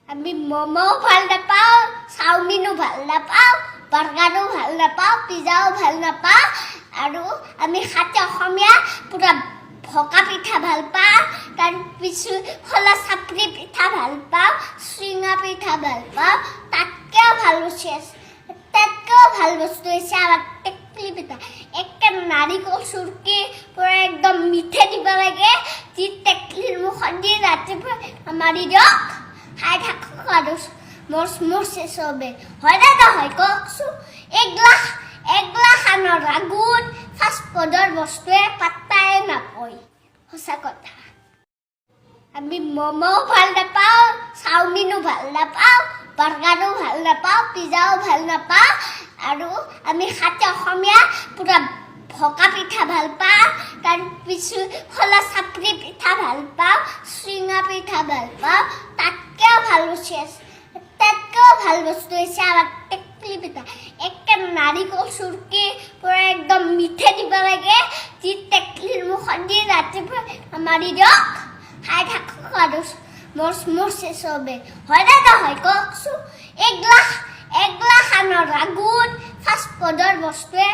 আমি মমো ভাল নাপাওঁ, চাওমিনো ভাল নাপাওঁ, বাৰ্গাৰো ভাল নাপাওঁ, পিজ্জাও ভাল নাপাওঁ আৰু আমি খাতে অসমীয়া পুৰা ভকা পিঠা ভাল পাওঁ, তাৰপিছত খোলা চাপৰি পিঠা ভাল পাওঁ, চুঙা পিঠা ভাল পাওঁ, তাতকৈও ভাল বস্তু আছে, তাতকৈও ভাল বস্তু হৈছে আমাৰ টেকলি পিঠা। একে নাৰিকল চুৰকি পুৰা একদম মিঠে দিব লাগে, যি টেকলিৰ মুখত দি ৰাতিপুৱা মাৰি দিয়ক, খাই থাকক আৰু মৰছে চবে। হয়নে নহয় কওকচোন? এগলা খানৰ আগত ফাষ্ট ফুডৰ বস্তুৱে পাত্তাই নাপায়, সঁচা কথা। আমি মমো ভাল নাপাওঁ, চাওমিনো ভাল নাপাওঁ, বাৰ্গাৰো ভাল নাপাওঁ, পিজ্জাও ভাল নাপাওঁ আৰু আমি খাতে অসমীয়া পুৰা ভকা পিঠা ভাল পাওঁ, তাৰপিছত খোলা চাপৰি পিঠা ভাল পাওঁ, চুঙা পিঠা ভাল পাওঁ, তাতকৈও ভাল বস্তু আছে, তাতকৈও ভাল বস্তু হৈছে আমাৰ টেকলি পিঠা। একে নাৰিকল চুৰকি পুৰা একদম মিঠে দিব লাগে, যি টেকলিৰ মুখত দি ৰাতিপুৱা মাৰি দিয়ক, খাই থাকক আৰু মৰছে চবে। হয়নে নহয় কওকচোন? এগলা খানৰ আগত ফাষ্ট ফুডৰ বস্তুৱে